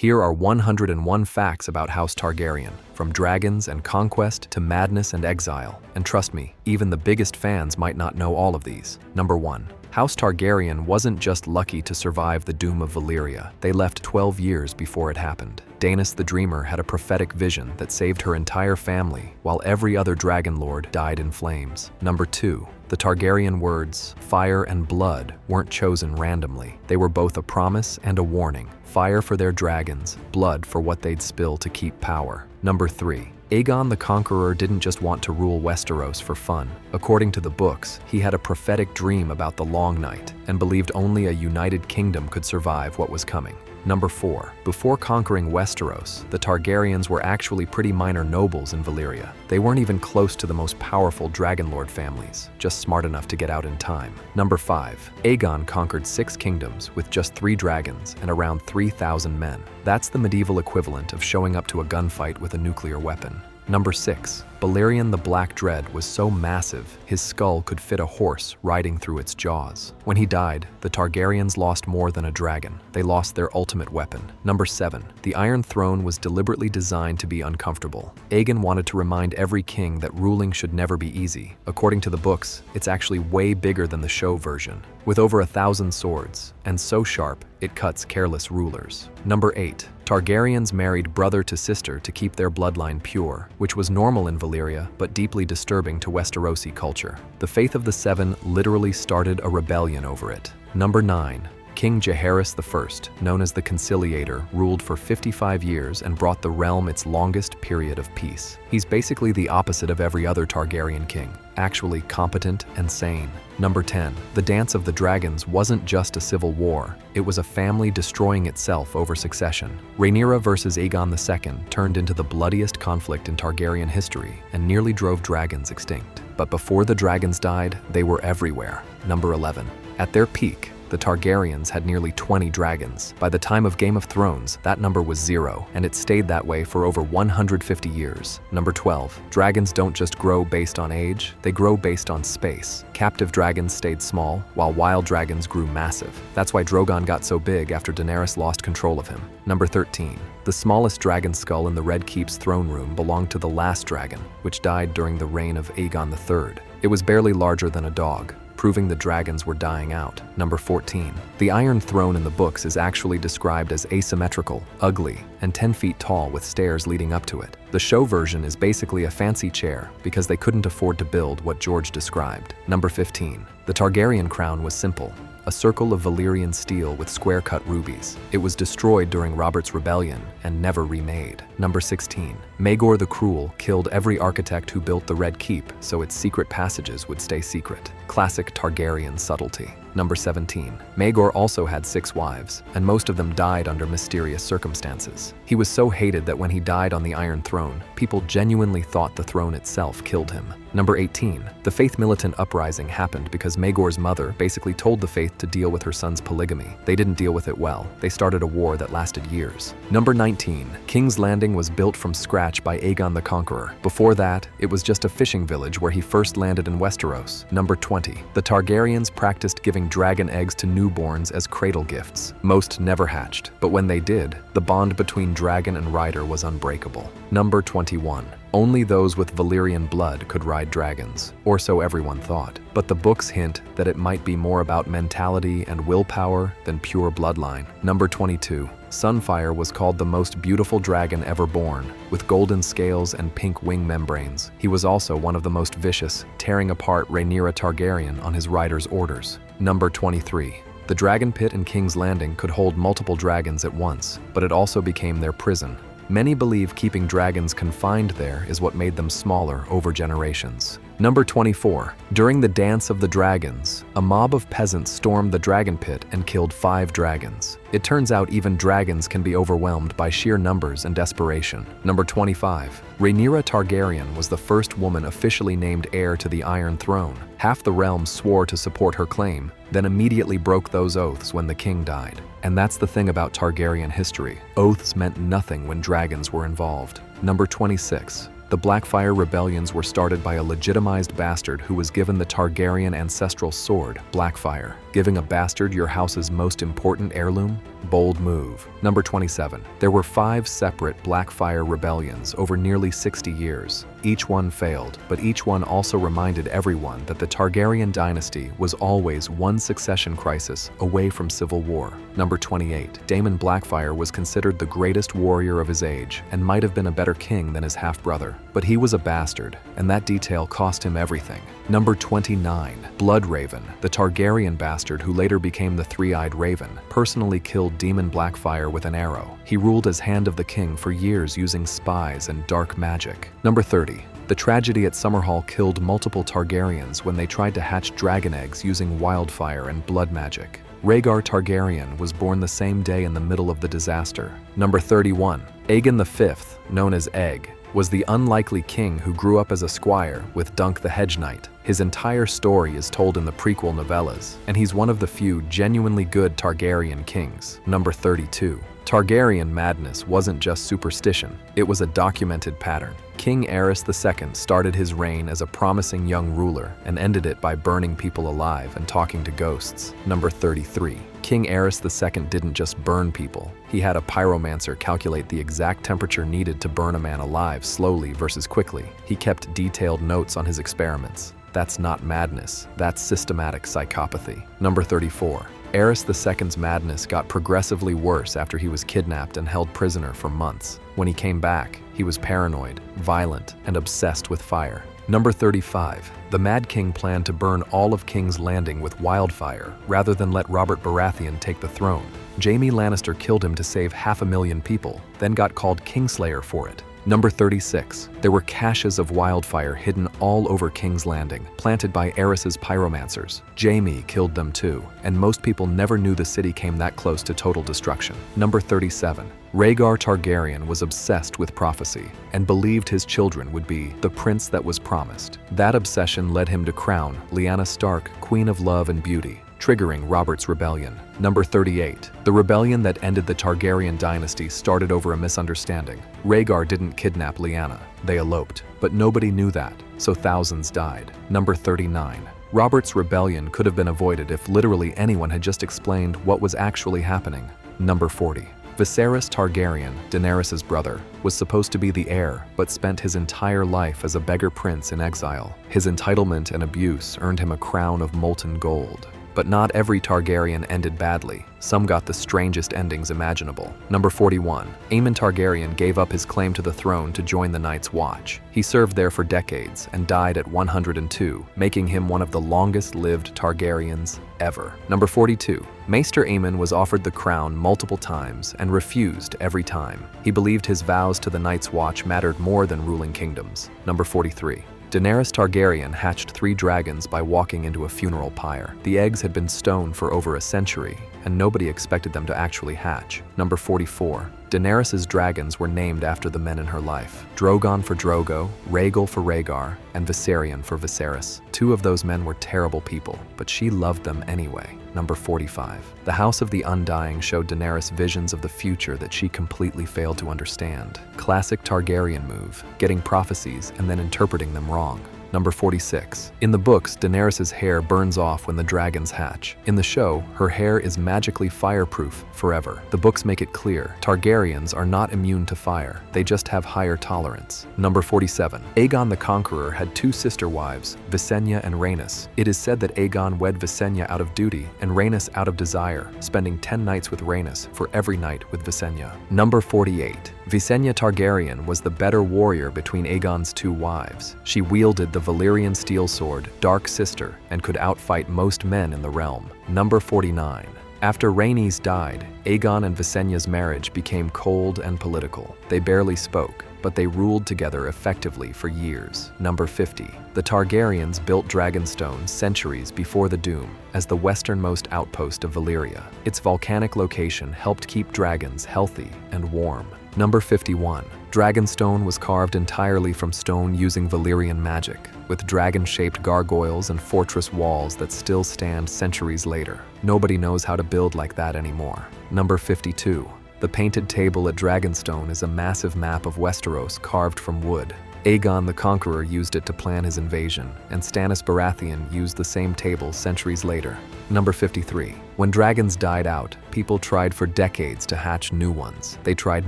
Here are 101 facts about House Targaryen, from dragons and conquest to madness and exile. And trust me, even the biggest fans might not know all of these. Number 1. House Targaryen wasn't just lucky to survive the Doom of Valyria. They left 12 years before it happened. Daenerys the Dreamer had a prophetic vision that saved her entire family, while every other dragonlord died in flames. Number 2. The Targaryen words, fire and blood, weren't chosen randomly. They were both a promise and a warning. Fire for their dragons, blood for what they'd spill to keep power. Number 3. Aegon the Conqueror didn't just want to rule Westeros for fun. According to the books, he had a prophetic dream about the Long Night and believed only a united kingdom could survive what was coming. Number 4. Before conquering Westeros, the Targaryens were actually pretty minor nobles in Valyria. They weren't even close to the most powerful dragonlord families, just smart enough to get out in time. Number 5. Aegon conquered 6 kingdoms with just 3 dragons and around 3,000 men. That's the medieval equivalent of showing up to a gunfight with a nuclear weapon. Number 6. Balerion the Black Dread was so massive, his skull could fit a horse riding through its jaws. When he died, the Targaryens lost more than a dragon. They lost their ultimate weapon. Number 7. The Iron Throne was deliberately designed to be uncomfortable. Aegon wanted to remind every king that ruling should never be easy. According to the books, it's actually way bigger than the show version, with over 1,000 swords, and so sharp, it cuts careless rulers. Number 8. Targaryens married brother to sister to keep their bloodline pure, which was normal in Valyria, but deeply disturbing to Westerosi culture. The Faith of the Seven literally started a rebellion over it. Number 9. King Jaehaerys I, known as the Conciliator, ruled for 55 years and brought the realm its longest period of peace. He's basically the opposite of every other Targaryen king, actually competent and sane. Number 10. The Dance of the Dragons wasn't just a civil war, it was a family destroying itself over succession. Rhaenyra versus Aegon II turned into the bloodiest conflict in Targaryen history and nearly drove dragons extinct. But before the dragons died, they were everywhere. Number 11. At their peak, the Targaryens had nearly 20 dragons. By the time of Game of Thrones, that number was 0, and it stayed that way for over 150 years. Number 12. Dragons don't just grow based on age, they grow based on space. Captive dragons stayed small, while wild dragons grew massive. That's why Drogon got so big after Daenerys lost control of him. Number 13. The smallest dragon skull in the Red Keep's throne room belonged to the last dragon, which died during the reign of Aegon III. It was barely larger than a dog, proving the dragons were dying out. Number 14. The Iron Throne in the books is actually described as asymmetrical, ugly, and 10 feet tall with stairs leading up to it. The show version is basically a fancy chair because they couldn't afford to build what George described. Number 15. The Targaryen crown was simple, a circle of Valyrian steel with square-cut rubies. It was destroyed during Robert's Rebellion and never remade. Number 16. Maegor the Cruel killed every architect who built the Red Keep so its secret passages would stay secret. Classic Targaryen subtlety. Number 17. Maegor also had 6 wives, and most of them died under mysterious circumstances. He was so hated that when he died on the Iron Throne, people genuinely thought the throne itself killed him. Number 18. The Faith Militant Uprising happened because Maegor's mother basically told the Faith to deal with her son's polygamy. They didn't deal with it well. They started a war that lasted years. Number 19. King's Landing was built from scratch by Aegon the Conqueror. Before that, it was just a fishing village where he first landed in Westeros. Number 20. The Targaryens practiced giving dragon eggs to newborns as cradle gifts. Most never hatched, but when they did, the bond between dragon and rider was unbreakable. Number 21. Only those with Valyrian blood could ride dragons, or so everyone thought. But the books hint that it might be more about mentality and willpower than pure bloodline. Number 22. Sunfire was called the most beautiful dragon ever born, with golden scales and pink wing membranes. He was also one of the most vicious, tearing apart Rhaenyra Targaryen on his rider's orders. Number 23. The Dragon Pit in King's Landing could hold multiple dragons at once, but it also became their prison. Many believe keeping dragons confined there is what made them smaller over generations. Number 24. During the Dance of the Dragons, a mob of peasants stormed the dragon pit and killed 5 dragons. It turns out even dragons can be overwhelmed by sheer numbers and desperation. Number 25. Rhaenyra Targaryen was the first woman officially named heir to the Iron Throne. Half the realm swore to support her claim, then immediately broke those oaths when the king died. And that's the thing about Targaryen history. Oaths meant nothing when dragons were involved. Number 26. The Blackfyre rebellions were started by a legitimized bastard who was given the Targaryen ancestral sword, Blackfyre. Giving a bastard your house's most important heirloom? Bold move. Number 27. There were 5 separate Blackfyre rebellions over nearly 60 years. Each one failed, but each one also reminded everyone that the Targaryen dynasty was always one succession crisis away from civil war. Number 28. Daemon Blackfyre was considered the greatest warrior of his age and might have been a better king than his half-brother. But he was a bastard, and that detail cost him everything. Number 29. Bloodraven, the Targaryen bastard who later became the Three-Eyed Raven, personally killed Daemon Blackfyre with an arrow. He ruled as Hand of the King for years using spies and dark magic. Number 30. The tragedy at Summerhall killed multiple Targaryens when they tried to hatch dragon eggs using wildfire and blood magic. Rhaegar Targaryen was born the same day in the middle of the disaster. Number 31. Aegon V, known as Egg, was the unlikely king who grew up as a squire with Dunk the Hedge Knight. His entire story is told in the prequel novellas, and he's one of the few genuinely good Targaryen kings. Number 32. Targaryen madness wasn't just superstition, it was a documented pattern. King Aerys II started his reign as a promising young ruler and ended it by burning people alive and talking to ghosts. Number 33. King Aerys II didn't just burn people, he had a pyromancer calculate the exact temperature needed to burn a man alive slowly versus quickly. He kept detailed notes on his experiments. That's not madness, that's systematic psychopathy. Number 34. Aerys II's madness got progressively worse after he was kidnapped and held prisoner for months. When he came back, he was paranoid, violent, and obsessed with fire. Number 35. The Mad King planned to burn all of King's Landing with wildfire rather than let Robert Baratheon take the throne. Jaime Lannister killed him to save 500,000 people, then got called Kingslayer for it. Number 36. There were caches of wildfire hidden all over King's Landing, planted by Aerys's pyromancers. Jaime killed them too, and most people never knew the city came that close to total destruction. Number 37. Rhaegar Targaryen was obsessed with prophecy and believed his children would be the prince that was promised. That obsession led him to crown Lyanna Stark Queen of Love and Beauty, triggering Robert's Rebellion. Number 38. The rebellion that ended the Targaryen dynasty started over a misunderstanding. Rhaegar didn't kidnap Lyanna, they eloped. But nobody knew that, so thousands died. Number 39. Robert's Rebellion could have been avoided if literally anyone had just explained what was actually happening. Number 40. Viserys Targaryen, Daenerys' brother, was supposed to be the heir, but spent his entire life as a beggar prince in exile. His entitlement and abuse earned him a crown of molten gold. But not every Targaryen ended badly. Some got the strangest endings imaginable. Number 41. Aemon Targaryen gave up his claim to the throne to join the Night's Watch. He served there for decades and died at 102, making him one of the longest-lived Targaryens ever. Number 42. Maester Aemon was offered the crown multiple times and refused every time. He believed his vows to the Night's Watch mattered more than ruling kingdoms. Number 43. Daenerys Targaryen hatched 3 dragons by walking into a funeral pyre. The eggs had been stoned for over a century, and nobody expected them to actually hatch. Number 44. Daenerys' dragons were named after the men in her life. Drogon for Drogo, Rhaegal for Rhaegar, and Viserion for Viserys. 2 of those men were terrible people, but she loved them anyway. Number 45. The House of the Undying showed Daenerys visions of the future that she completely failed to understand. Classic Targaryen move, getting prophecies and then interpreting them wrong. Number 46. In the books, Daenerys' hair burns off when the dragons hatch. In the show, her hair is magically fireproof forever. The books make it clear, Targaryens are not immune to fire, they just have higher tolerance. Number 47. Aegon the Conqueror had 2 sister wives, Visenya and Rhaenys. It is said that Aegon wed Visenya out of duty and Rhaenys out of desire, spending 10 nights with Rhaenys for every night with Visenya. Number 48. Visenya Targaryen was the better warrior between Aegon's 2 wives. She wielded the Valyrian steel sword, Dark Sister, and could outfight most men in the realm. Number 49. After Rhaenys died, Aegon and Visenya's marriage became cold and political. They barely spoke, but they ruled together effectively for years. Number 50. The Targaryens built Dragonstone centuries before the Doom as the westernmost outpost of Valyria. Its volcanic location helped keep dragons healthy and warm. Number 51. Dragonstone was carved entirely from stone using Valyrian magic, with dragon-shaped gargoyles and fortress walls that still stand centuries later. Nobody knows how to build like that anymore. Number 52. The painted table at Dragonstone is a massive map of Westeros carved from wood. Aegon the Conqueror used it to plan his invasion, and Stannis Baratheon used the same table centuries later. Number 53. When dragons died out, people tried for decades to hatch new ones. They tried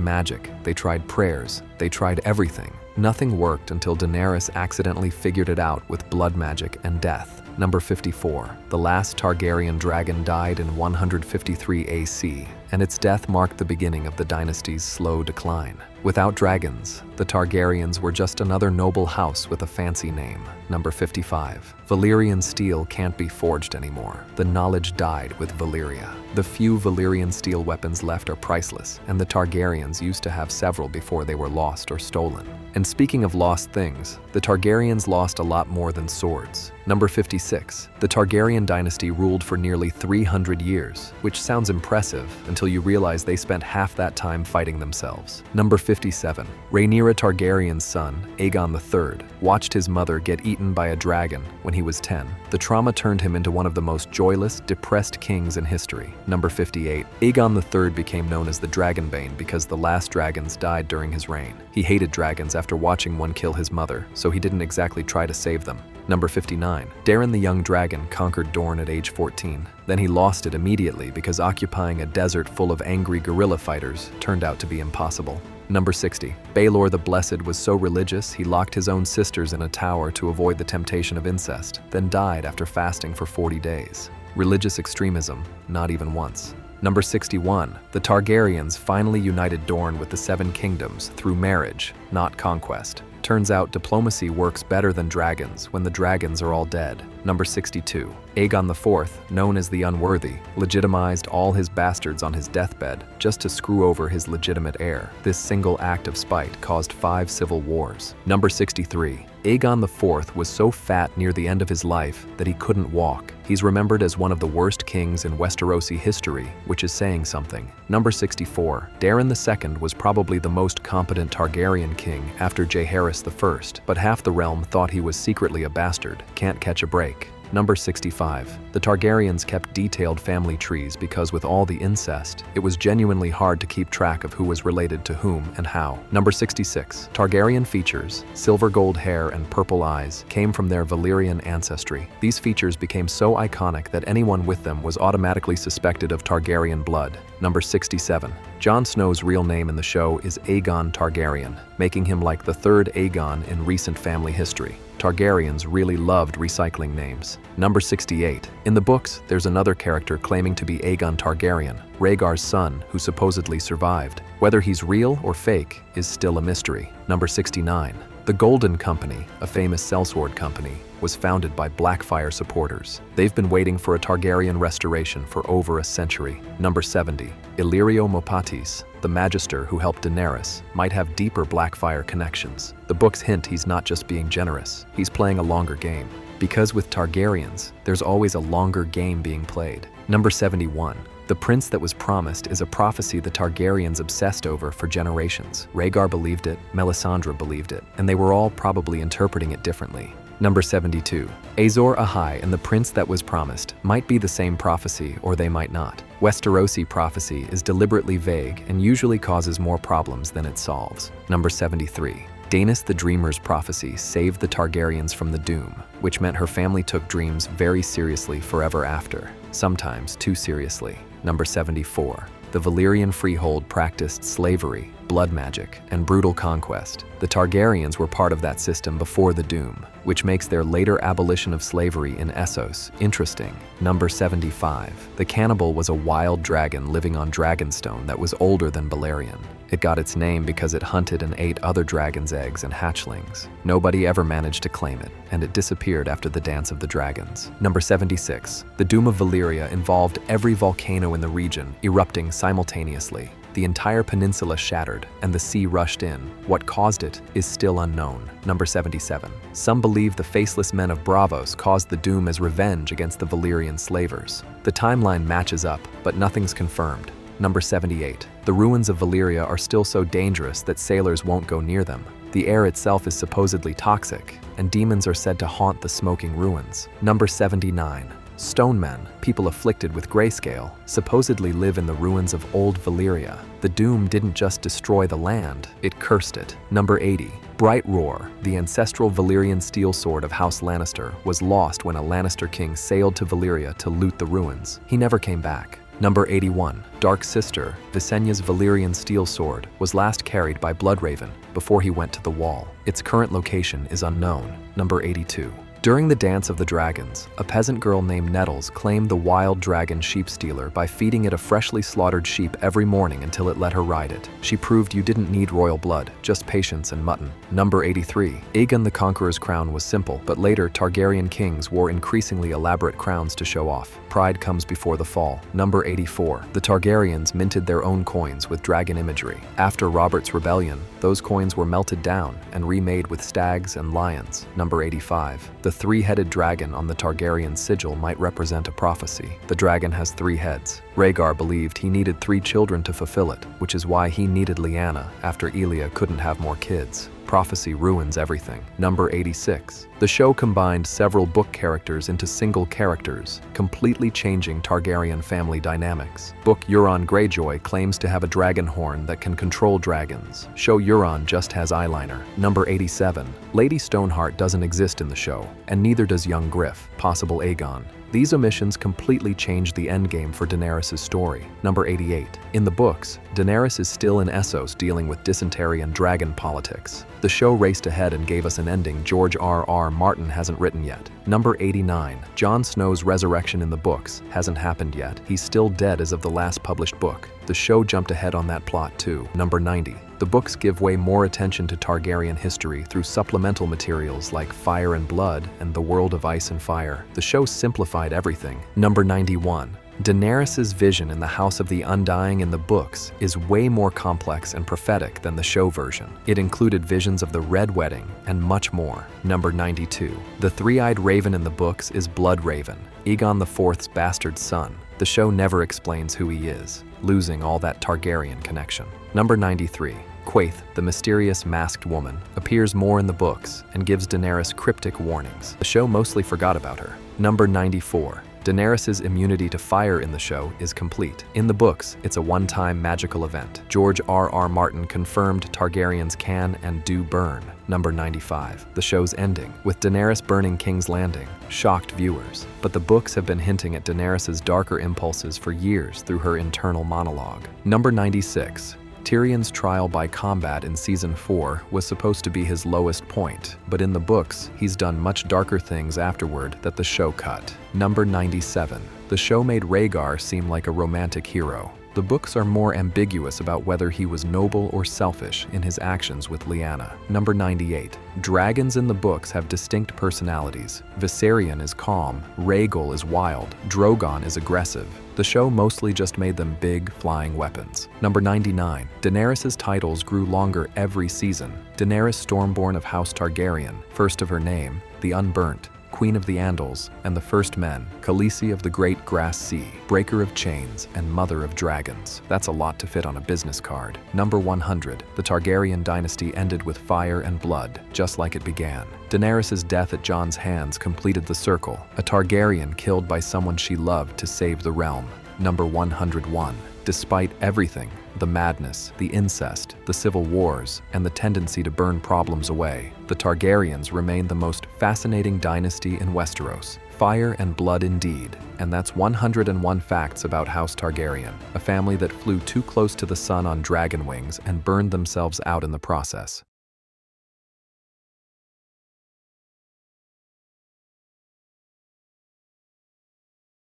magic, they tried prayers, they tried everything. Nothing worked until Daenerys accidentally figured it out with blood magic and death. Number 54. The last Targaryen dragon died in 153 AC, and its death marked the beginning of the dynasty's slow decline. Without dragons, the Targaryens were just another noble house with a fancy name. Number 55. Valyrian steel can't be forged anymore. The knowledge died with Valyria. The few Valyrian steel weapons left are priceless, and the Targaryens used to have several before they were lost or stolen. And speaking of lost things, the Targaryens lost a lot more than swords. Number 56. The Targaryen dynasty ruled for nearly 300 years, which sounds impressive until you realize they spent half that time fighting themselves. Number 57. Rhaenyra Targaryen's son, Aegon III, watched his mother get eaten by a dragon when he was 10. The trauma turned him into one of the most joyless, depressed kings in history. Number 58. Aegon III became known as the Dragonbane because the last dragons died during his reign. He hated dragons after watching one kill his mother, so he didn't exactly try to save them. Number 59. Daeron the Young Dragon conquered Dorne at age 14. Then he lost it immediately because occupying a desert full of angry guerrilla fighters turned out to be impossible. Number 60. Baelor the Blessed was so religious he locked his own sisters in a tower to avoid the temptation of incest, then died after fasting for 40 days. Religious extremism, not even once. Number 61. The Targaryens finally united Dorne with the Seven Kingdoms through marriage, not conquest. Turns out diplomacy works better than dragons when the dragons are all dead. Number 62. Aegon IV, known as the Unworthy, legitimized all his bastards on his deathbed just to screw over his legitimate heir. This single act of spite caused 5 civil wars. Number 63. Aegon IV was so fat near the end of his life that he couldn't walk. He's remembered as one of the worst kings in Westerosi history, which is saying something. Number 64. Daeron II was probably the most competent Targaryen king after Jaehaerys I, but half the realm thought he was secretly a bastard. Can't catch a break. Number 65. The Targaryens kept detailed family trees because with all the incest, it was genuinely hard to keep track of who was related to whom and how. Number 66. Targaryen features, silver gold hair and purple eyes, came from their Valyrian ancestry. These features became so iconic that anyone with them was automatically suspected of Targaryen blood. Number 67. Jon Snow's real name in the show is Aegon Targaryen, making him like the third Aegon in recent family history. Targaryens really loved recycling names. Number 68. In the books, there's another character claiming to be Aegon Targaryen, Rhaegar's son, who supposedly survived. Whether he's real or fake is still a mystery. Number 69. The Golden Company, a famous sellsword company, was founded by Blackfyre supporters. They've been waiting for a Targaryen restoration for over a century. Number 70. Illyrio Mopatis, the Magister who helped Daenerys, might have deeper Blackfyre connections. The books hint he's not just being generous, he's playing a longer game. Because with Targaryens, there's always a longer game being played. Number 71. The prince that was promised is a prophecy the Targaryens obsessed over for generations. Rhaegar believed it, Melisandre believed it, and they were all probably interpreting it differently. Number 72. Azor Ahai and the prince that was promised might be the same prophecy or they might not. Westerosi prophecy is deliberately vague and usually causes more problems than it solves. Number 73. Daenerys the Dreamer's prophecy saved the Targaryens from the Doom, which meant her family took dreams very seriously forever after, sometimes too seriously. Number 74. The Valyrian freehold practiced slavery, blood magic, and brutal conquest. The Targaryens were part of that system before the Doom, which makes their later abolition of slavery in Essos interesting. Number 75. The cannibal was a wild dragon living on Dragonstone that was older than Balerion. It got its name because it hunted and ate other dragons' eggs and hatchlings. Nobody ever managed to claim it, and it disappeared after the Dance of the Dragons. Number 76. The Doom of Valyria involved every volcano in the region erupting simultaneously. The entire peninsula shattered, and the sea rushed in. What caused it is still unknown. Number 77. Some believe the faceless men of Braavos caused the Doom as revenge against the Valyrian slavers. The timeline matches up, but nothing's confirmed. Number 78. The ruins of Valyria are still so dangerous that sailors won't go near them. The air itself is supposedly toxic, and demons are said to haunt the smoking ruins. Number 79. Stone men, people afflicted with grayscale, supposedly live in the ruins of old Valyria. The Doom didn't just destroy the land, it cursed it. Number 80. Bright Roar, the ancestral Valyrian steel sword of House Lannister, was lost when a Lannister king sailed to Valyria to loot the ruins. He never came back. Number 81. Dark Sister, Visenya's Valyrian steel sword, was last carried by Bloodraven before he went to the Wall. Its current location is unknown. Number 82. During the Dance of the Dragons, a peasant girl named Nettles claimed the wild dragon sheep stealer by feeding it a freshly slaughtered sheep every morning until it let her ride it. She proved you didn't need royal blood, just patience and mutton. Number 83. Aegon the Conqueror's crown was simple, but later Targaryen kings wore increasingly elaborate crowns to show off. Pride comes before the fall. Number 84. The Targaryens minted their own coins with dragon imagery. After Robert's rebellion, those coins were melted down and remade with stags and lions. Number 85. The three-headed dragon on the Targaryen sigil might represent a prophecy. The dragon has 3 heads. Rhaegar believed he needed 3 children to fulfill it, which is why he needed Lyanna after Elia couldn't have more kids. Prophecy ruins everything. Number 86. The show combined several book characters into single characters, completely changing Targaryen family dynamics. Book Euron Greyjoy claims to have a dragon horn that can control dragons. Show Euron just has eyeliner. Number 87. Lady Stoneheart doesn't exist in the show, and neither does young Griff, possible Aegon. These omissions completely changed the endgame for Daenerys' story. Number 88. In the books, Daenerys is still in Essos dealing with dysentery and dragon politics. The show raced ahead and gave us an ending George R.R. Martin hasn't written yet. Number 89. Jon Snow's resurrection in the books hasn't happened yet. He's still dead as of the last published book. The show jumped ahead on that plot too. Number 90. The books give way more attention to Targaryen history through supplemental materials like Fire and Blood and The World of Ice and Fire. The show simplified everything. Number 91. Daenerys' vision in the House of the Undying in the books is way more complex and prophetic than the show version. It included visions of the Red Wedding and much more. Number 92. The three-eyed raven in the books is Bloodraven, Aegon IV's bastard son. The show never explains who he is, losing all that Targaryen connection. Number 93. Quaithe, the mysterious masked woman, appears more in the books and gives Daenerys cryptic warnings. The show mostly forgot about her. Number 94. Daenerys' immunity to fire in the show is complete. In the books, it's a one-time magical event. George R.R. Martin confirmed Targaryens can and do burn. Number 95. The show's ending, with Daenerys burning King's Landing, shocked viewers. But the books have been hinting at Daenerys' darker impulses for years through her internal monologue. Number 96. Tyrion's trial by combat in Season 4 was supposed to be his lowest point, but in the books, he's done much darker things afterward that the show cut. Number 97. The show made Rhaegar seem like a romantic hero. The books are more ambiguous about whether he was noble or selfish in his actions with Lyanna. Number 98. Dragons in the books have distinct personalities. Viserion is calm, Rhaegal is wild, Drogon is aggressive. The show mostly just made them big, flying weapons. Number 99. Daenerys' titles grew longer every season. Daenerys Stormborn of House Targaryen, first of her name, the Unburnt, Queen of the Andals, and the First Men, Khaleesi of the Great Grass Sea, Breaker of Chains, and Mother of Dragons. That's a lot to fit on a business card. Number 100. The Targaryen dynasty ended with fire and blood, just like it began. Daenerys' death at Jon's hands completed the circle, a Targaryen killed by someone she loved to save the realm. Number 101. Despite everything, the madness, the incest, the civil wars, and the tendency to burn problems away, the Targaryens remain the most fascinating dynasty in Westeros. Fire and blood indeed. And that's 101 facts about House Targaryen, a family that flew too close to the sun on dragon wings and burned themselves out in the process.